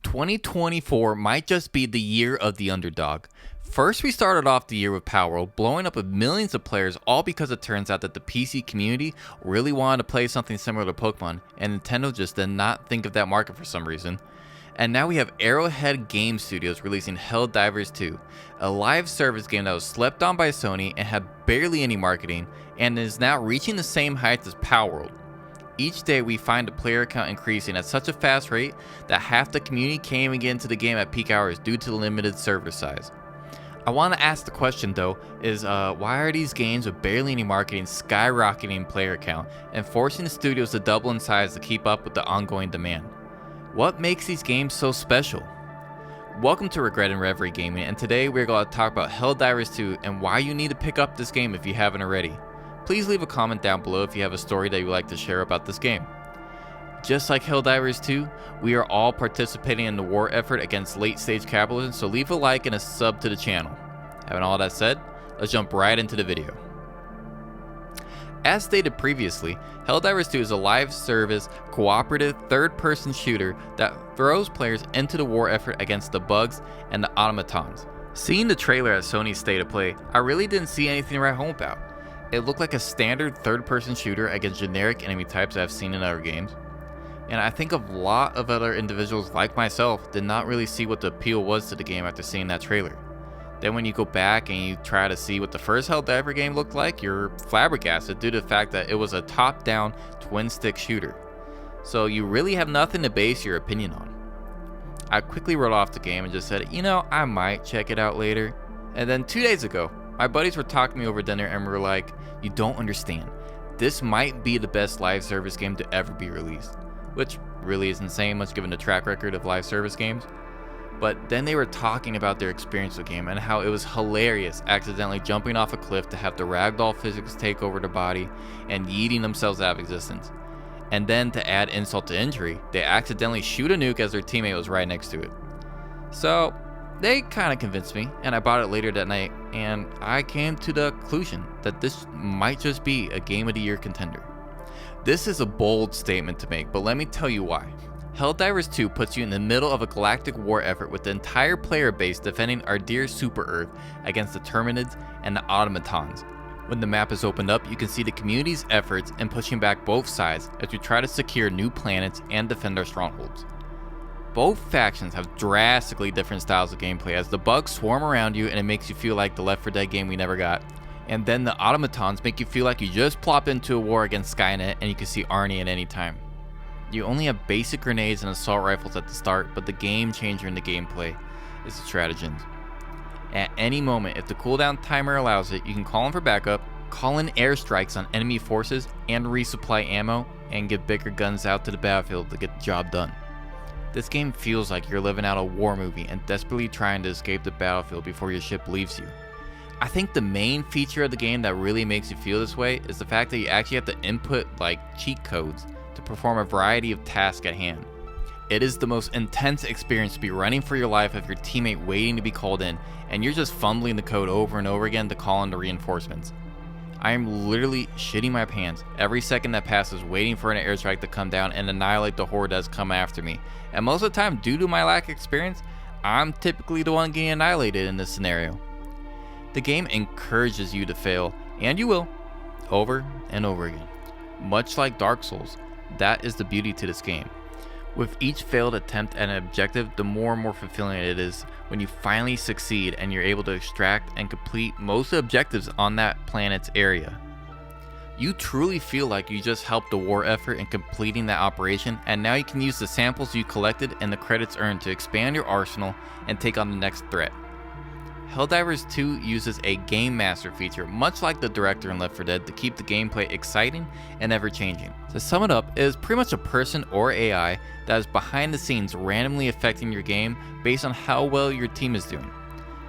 2024 might just be the year of the underdog. First, we started off the year with Palworld, blowing up with millions of players, all because it turns out that the PC community really wanted to play something similar to Pokemon, and Nintendo just did not think of that market for some reason. And now we have Arrowhead Game Studios releasing HellDivers 2, a live service game that was slept on by Sony and had barely any marketing, and is now reaching the same heights as Palworld. Each day we find the player count increasing at such a fast rate that half the community can't even get into the game at peak hours due to the limited server size. I want to ask the question though, is why are these games with barely any marketing skyrocketing player count and forcing the studios to double in size to keep up with the ongoing demand? What makes these games so special? Welcome to Regret&ReverieGaming, and today we're going to talk about HellDivers 2 and why you need to pick up this game if you haven't already. Please leave a comment down below if you have a story that you would like to share about this game. Just like HellDivers 2, we are all participating in the war effort against late-stage capitalism, so leave a like and a sub to the channel. Having all that said, let's jump right into the video. As stated previously, HellDivers 2 is a live service, cooperative, third-person shooter that throws players into the war effort against the bugs and the automatons. Seeing the trailer at Sony's State of Play, I really didn't see anything to write home about. It looked like a standard third-person shooter against generic enemy types I've seen in other games. And I think a lot of other individuals like myself did not really see what the appeal was to the game after seeing that trailer. Then when you go back and you try to see what the first HellDiver game looked like, you're flabbergasted due to the fact that it was a top-down twin-stick shooter. So you really have nothing to base your opinion on. I quickly wrote off the game and just said, I might check it out later. And then 2 days ago, my buddies were talking to me over dinner and were like, you don't understand. This might be the best live service game to ever be released. Which really isn't saying much given the track record of live service games. But then they were talking about their experience with the game and how it was hilarious accidentally jumping off a cliff to have the ragdoll physics take over the body and yeeting themselves out of existence. And then to add insult to injury, they accidentally shoot a nuke as their teammate was right next to it. So they kind of convinced me, and I bought it later that night, and I came to the conclusion that this might just be a Game of the Year contender. This is a bold statement to make, but let me tell you why. HellDivers 2 puts you in the middle of a galactic war effort with the entire player base defending our dear Super Earth against the Terminids and the Automatons. When the map is opened up, you can see the community's efforts in pushing back both sides as we try to secure new planets and defend our strongholds. Both factions have drastically different styles of gameplay as the bugs swarm around you and it makes you feel like the Left 4 Dead game we never got. And then the automatons make you feel like you just plop into a war against Skynet and you can see Arnie at any time. You only have basic grenades and assault rifles at the start, but the game changer in the gameplay is the stratagems. At any moment, if the cooldown timer allows it, you can call in for backup, call in airstrikes on enemy forces, and resupply ammo, and get bigger guns out to the battlefield to get the job done. This game feels like you're living out a war movie and desperately trying to escape the battlefield before your ship leaves you. I think the main feature of the game that really makes you feel this way is the fact that you actually have to input cheat codes to perform a variety of tasks at hand. It is the most intense experience to be running for your life with your teammate waiting to be called in, and you're just fumbling the code over and over again to call in the reinforcements. I am literally shitting my pants every second that passes waiting for an airstrike to come down and annihilate the horde that's come after me. And most of the time, due to my lack of experience, I'm typically the one getting annihilated in this scenario. The game encourages you to fail, and you will, over and over again. Much like Dark Souls, that is the beauty to this game. With each failed attempt at an objective, the more and more fulfilling it is when you finally succeed and you're able to extract and complete most of the objectives on that planet's area. You truly feel like you just helped the war effort in completing that operation, and now you can use the samples you collected and the credits earned to expand your arsenal and take on the next threat. HellDivers 2 uses a Game Master feature, much like the director in Left 4 Dead, to keep the gameplay exciting and ever-changing. To sum it up, it is pretty much a person or AI that is behind the scenes randomly affecting your game based on how well your team is doing.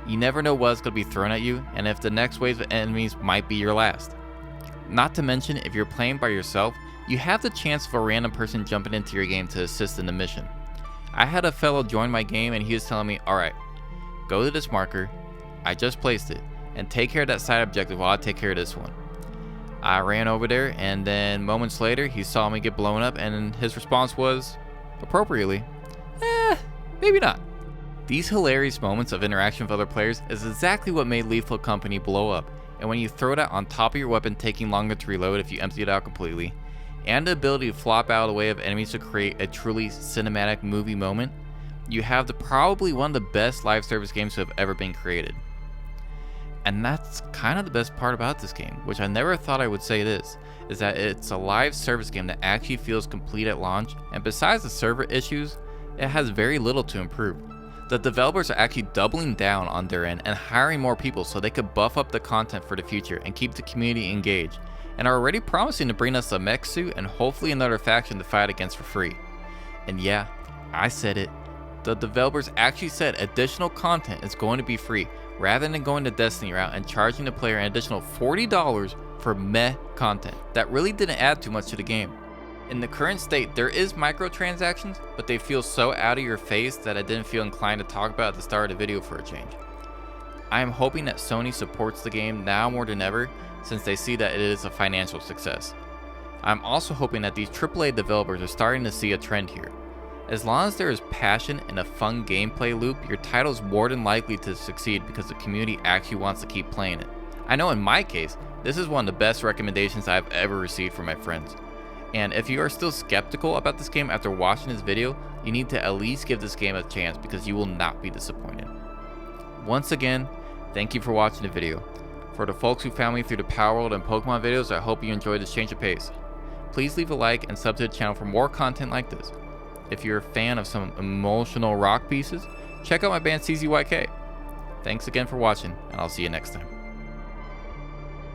You never know what's going to be thrown at you, and if the next wave of enemies might be your last. Not to mention, if you're playing by yourself, you have the chance of a random person jumping into your game to assist in the mission. I had a fellow join my game and he was telling me, alright, go to this marker, I just placed it, and take care of that side objective while I take care of this one. I ran over there, and then moments later he saw me get blown up, and his response was, appropriately, Maybe not. These hilarious moments of interaction with other players is exactly what made Lethal Company blow up, and when you throw that on top of your weapon taking longer to reload if you empty it out completely, and the ability to flop out of the way of enemies to create a truly cinematic movie moment, you have probably one of the best live service games to have ever been created. And that's kind of the best part about this game, which I never thought I would say this, is that it's a live service game that actually feels complete at launch, and besides the server issues, it has very little to improve. The developers are actually doubling down on their end and hiring more people so they could buff up the content for the future and keep the community engaged, and are already promising to bring us a mech suit and hopefully another faction to fight against for free. And yeah, I said it. The developers actually said additional content is going to be free, rather than going the Destiny route and charging the player an additional $40 for meh content that really didn't add too much to the game. In the current state, there is microtransactions, but they feel so out of your face that I didn't feel inclined to talk about at the start of the video for a change. I am hoping that Sony supports the game now more than ever, since they see that it is a financial success. I'm also hoping that these AAA developers are starting to see a trend here. As long as there is passion and a fun gameplay loop, your title is more than likely to succeed because the community actually wants to keep playing it. I know in my case, this is one of the best recommendations I've ever received from my friends. And if you are still skeptical about this game after watching this video, you need to at least give this game a chance because you will not be disappointed. Once again, thank you for watching the video. For the folks who found me through the Power World and Pokemon videos, I hope you enjoyed this change of pace. Please leave a like and sub to the channel for more content like this. If you're a fan of some emotional rock pieces, check out my band CZYK. Thanks again for watching, and I'll see you next time.